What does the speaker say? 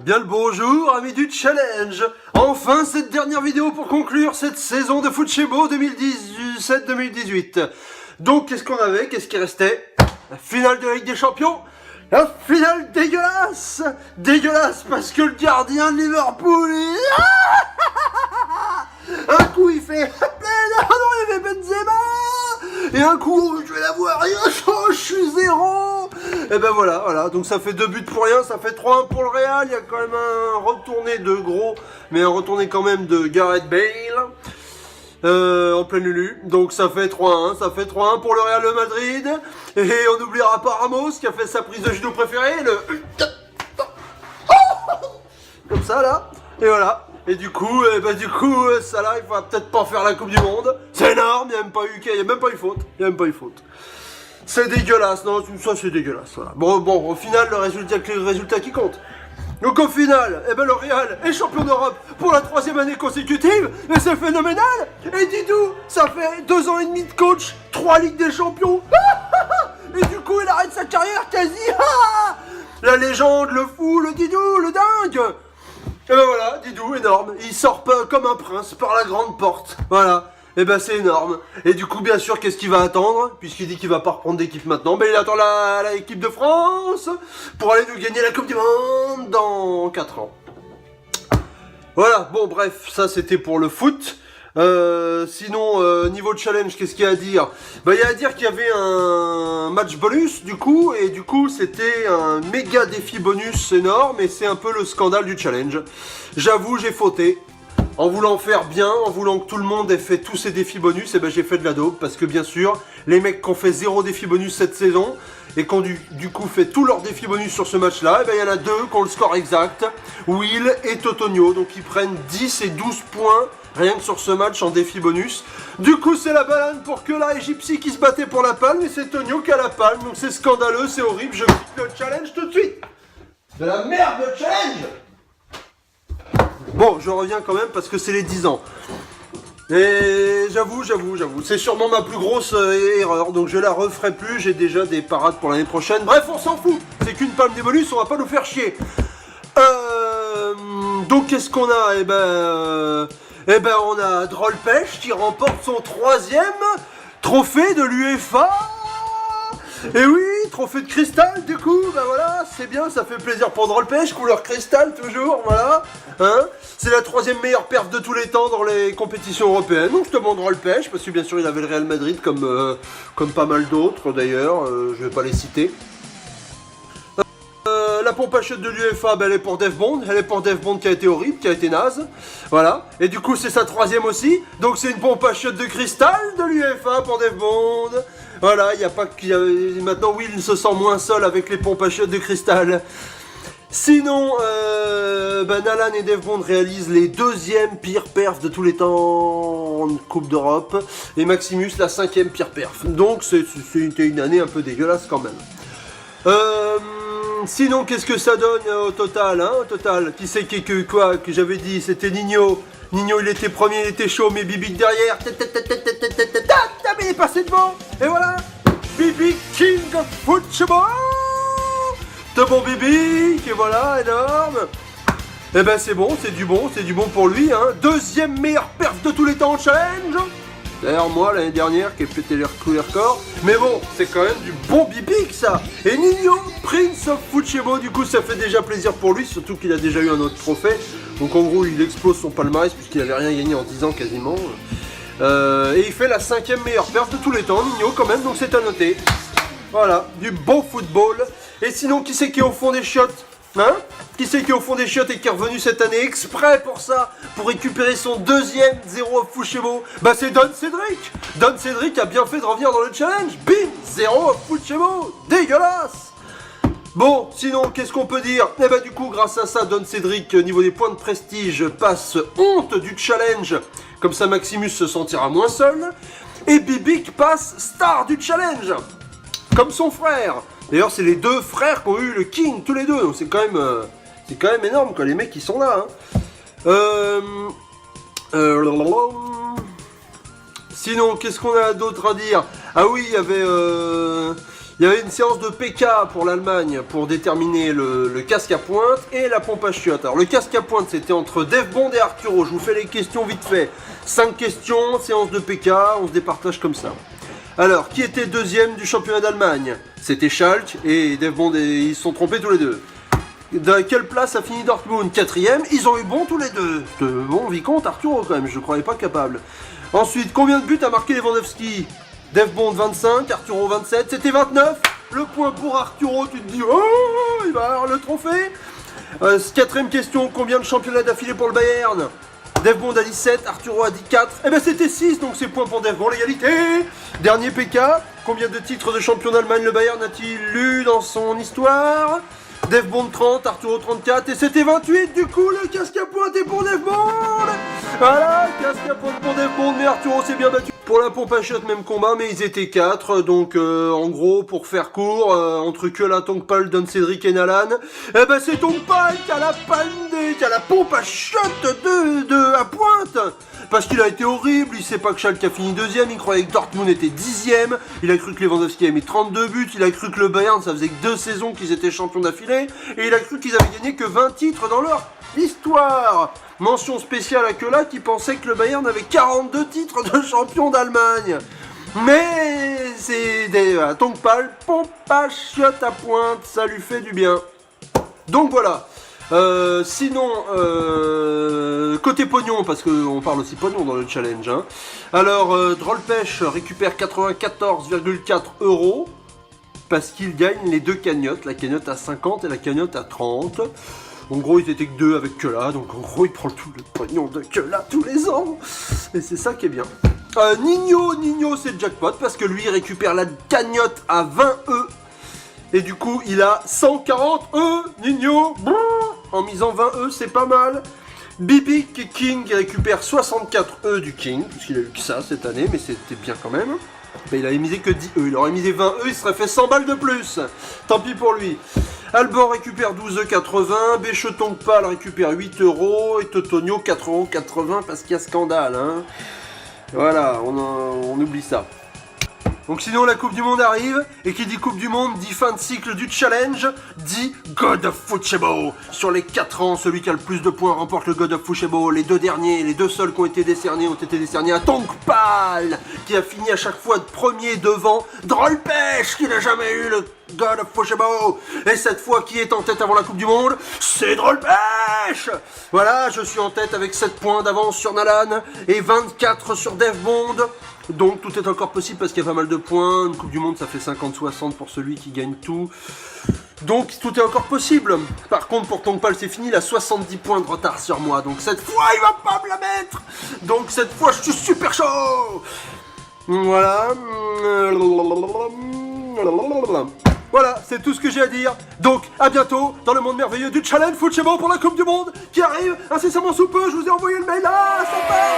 Bien le bonjour, amis du challenge. Enfin, cette dernière vidéo pour conclure cette saison de foot chez Beau 2017-2018. Donc, qu'est-ce qu'on avait? Qu'est-ce qui restait? La finale de la Ligue des Champions. La finale dégueulasse. Dégueulasse parce que le gardien de Liverpool, un coup il fait non, il y avait Benzema. Et un coup, je vais la voir, je suis zéro. Et ben voilà, donc ça fait 2 buts pour rien, ça fait 3-1 pour le Real. Il y a quand même un retourné de gros, mais un retourné quand même de Gareth Bale. En plein Lulu, donc ça fait 3-1 pour le Real de Madrid, et on n'oubliera pas Ramos qui a fait sa prise de judo préférée, comme ça là, et voilà, et du coup, ça là, il va peut-être pas faire la Coupe du Monde, c'est énorme, il n'y a même pas eu faute, c'est dégueulasse, non, ça c'est dégueulasse, voilà. Bon, au final, le résultat qui compte. Donc au final, le Real est champion d'Europe pour la 3e année consécutive, et c'est phénoménal. Et Didou, ça fait 2 ans et demi de coach, 3 Ligues des Champions. Et du coup, il arrête sa carrière quasi. La légende, le fou, le Didou, le dingue. Et ben voilà, Didou, énorme. Il sort pas comme un prince par la grande porte. Voilà. Et ben c'est énorme. Et du coup, bien sûr, qu'est-ce qu'il va attendre? Puisqu'il dit qu'il va pas reprendre d'équipe maintenant. Ben il attend la équipe de France pour aller nous gagner la Coupe du Monde dans 4 ans. Voilà, bon bref, ça c'était pour le foot. Sinon, niveau challenge, qu'est-ce qu'il y a à dire? Ben il y a à dire qu'il y avait un match bonus du coup, et du coup c'était un méga défi bonus énorme, et c'est un peu le scandale du challenge. J'avoue, j'ai fauté. En voulant faire bien, en voulant que tout le monde ait fait tous ses défis bonus, et ben j'ai fait de la dope, parce que bien sûr, les mecs qui ont fait 0 défi bonus cette saison, et qui ont du coup fait tous leurs défis bonus sur ce match-là, et ben il y en a 2 qui ont le score exact, Will et Totonio, donc ils prennent 10 et 12 points, rien que sur ce match en défi bonus. Du coup c'est la banane pour que la Gypsy qui se battait pour la palme, et c'est Tonio qui a la palme, donc c'est scandaleux, c'est horrible, je quitte le challenge tout de suite. De la merde le challenge. Bon, je reviens quand même parce que c'est les 10 ans. Et j'avoue, c'est sûrement ma plus grosse erreur, donc je la referai plus, j'ai déjà des parades pour l'année prochaine. Bref, on s'en fout, c'est qu'une palme des bonus, on va pas nous faire chier. Donc qu'est-ce qu'on a? On a Droll Pêche qui remporte son 3e trophée de l'UEFA. Et oui, trophée de cristal du coup, ben voilà, c'est bien, ça fait plaisir pour Droll Pêche, couleur cristal toujours, voilà, hein. C'est la 3e meilleure perf de tous les temps dans les compétitions européennes, donc je te demande Droll Pêche, parce que bien sûr il avait le Real Madrid comme pas mal d'autres d'ailleurs, je vais pas les citer. La pompe à chiottes de l'UEFA, elle est pour Dave Bond, qui a été horrible, qui a été naze, voilà, et du coup c'est sa 3e aussi, donc c'est une pompe à chiottes de cristal de l'UEFA pour Dave Bond. Voilà, il n'y a pas que... Maintenant, Will se sent moins seul avec les pompes à chiottes de cristal. Sinon, Nalan et Dave Bond réalisent les 2e pires perfs de tous les temps en Coupe d'Europe. Et Maximus, la 5e pire perf. Donc, c'était une année un peu dégueulasse quand même. Sinon, qu'est-ce que ça donne au total, hein, qui c'est que j'avais dit? C'était Nino. Nino, il était premier, il était chaud, mais Bibi derrière. Mais il est passé devant. Et voilà, Bibi King of Football. De bon Bibi, et voilà, énorme. Et ben c'est bon pour lui, hein. 2e meilleure perf de tous les temps en challenge. D'ailleurs moi l'année dernière qui ai pété tous les records. Mais bon, c'est quand même du bon Bibi ça. Et Nino, Prince of Football, du coup ça fait déjà plaisir pour lui, surtout qu'il a déjà eu un autre trophée. Donc en gros il explose son palmarès puisqu'il avait rien gagné en 10 ans quasiment. Et il fait la 5e meilleure perf de tous les temps, Nino quand même, donc c'est à noter. Voilà, du bon football. Et sinon, qui c'est qui est au fond des chiottes? Hein? Qui c'est qui est au fond des chiottes et qui est revenu cette année exprès pour ça, pour récupérer son 2e 0 of Fushimo? Bah c'est Don Cédric. Don Cédric a bien fait de revenir dans le challenge. Bim, 0 of Fushimo. Dégueulasse. Bon, sinon, qu'est-ce qu'on peut dire? Eh ben du coup, grâce à ça, Don Cédric, niveau des points de prestige, passe honte du challenge. Comme ça, Maximus se sentira moins seul. Et Bibic passe star du challenge. Comme son frère. D'ailleurs, c'est les 2 frères qui ont eu le King, tous les 2. Donc c'est quand même énorme, quoi. Les mecs, ils sont là, hein. Sinon, qu'est-ce qu'on a d'autre à dire? Ah oui, il y avait... Il y avait une séance de PK pour l'Allemagne pour déterminer le casque à pointe et la pompe à chiottes. Alors le casque à pointe c'était entre Dave Bond et Arturo. Je vous fais les questions vite fait. 5 questions, séance de PK, on se départage comme ça. Alors, qui était deuxième du championnat d'Allemagne? C'était Schalke et Dave Bond, ils se sont trompés tous les deux. Dans quelle place a fini Dortmund? 4ème, ils ont eu bon tous les deux. Bon, vicomte Arturo quand même, je ne croyais pas capable. Ensuite, combien de buts a marqué Lewandowski? Dave Bond 25, Arturo 27, c'était 29. Le point pour Arturo, tu te dis, oh, il va avoir le trophée. 4ème question, combien de championnats d'affilée pour le Bayern? Dave Bond a 17, Arturo a 14. Eh ben c'était 6, donc c'est point pour Dave Bond, l'égalité. Dernier PK, combien de titres de champion d'Allemagne le Bayern a-t-il eu dans son histoire? Dave Bond 30, Arturo 34, et c'était 28, du coup le casque à pointe est pour Dave Bond. Voilà, casque à pointe pour Dave Bond, mais Arturo s'est bien battu. Pour la pompe à chiottes, même combat, mais ils étaient 4, donc en gros, pour faire court, entre Kyola, Tongpal, Don Cédric et Nalan, eh ben c'est Tongpal qui a la qui a la pompe à chiottes à pointe. Parce qu'il a été horrible, il sait pas que Schalke a fini deuxième, il croyait que Dortmund était 10ème, il a cru que Lewandowski avait mis 32 buts, il a cru que le Bayern, ça faisait que 2 saisons qu'ils étaient champions d'affilée, et il a cru qu'ils avaient gagné que 20 titres dans leur histoire. Mention spéciale à Kyola qui pensait que le Bayern avait 42 titres de champion d'Allemagne. Mais c'est des Tongpal, pompe à chiottes à pointe, ça lui fait du bien. Donc voilà. Sinon, côté pognon, parce qu'on parle aussi pognon dans le challenge, hein. Alors, Drollpêche récupère 94,4 €, parce qu'il gagne les deux cagnottes, la cagnotte à 50 et la cagnotte à 30. En gros, ils étaient que 2 avec Kyola, donc en gros, il prend tout le pognon de Kyola tous les ans. Et c'est ça qui est bien. Nino, c'est jackpot, parce que lui, il récupère la cagnotte à 20 €. Et du coup, il a 140 €, Nino. En misant 20 €, c'est pas mal. Bibi King récupère 64 € du King, puisqu'il a eu que ça cette année, mais c'était bien quand même. Mais il avait misé que 10 €, il aurait misé 20 €, il serait fait 100 balles de plus. Tant pis pour lui. Alban récupère 12,80 €, Béchetongpal récupère 8 € et Totonio 4,80 € parce qu'il y a scandale. Hein. Voilà, on oublie ça. Donc sinon la Coupe du Monde arrive, et qui dit Coupe du Monde dit fin de cycle du challenge, dit God of Football. Sur les 4 ans, celui qui a le plus de points remporte le God of Football. Les deux derniers, les deux seuls qui ont été décernés à Tongpal, qui a fini à chaque fois de premier devant Drollpêche, qui n'a jamais eu le God of Football. Et cette fois, qui est en tête avant la Coupe du Monde? C'est Drollpêche. Voilà, je suis en tête avec 7 points d'avance sur Nalan, et 24 sur Dave Bond. Donc tout est encore possible parce qu'il y a pas mal de points. Une Coupe du Monde, ça fait 50-60 pour celui qui gagne tout. Donc tout est encore possible. Par contre, pour Tongpal, c'est fini. Il a 70 points de retard sur moi. Donc cette fois, il va pas me la mettre. Donc cette fois, je suis super chaud. Voilà. Voilà, c'est tout ce que j'ai à dire. Donc, à bientôt dans le monde merveilleux du Challenge Football pour la Coupe du Monde qui arrive incessamment sous peu. Je vous ai envoyé le mail. Ah, ça part.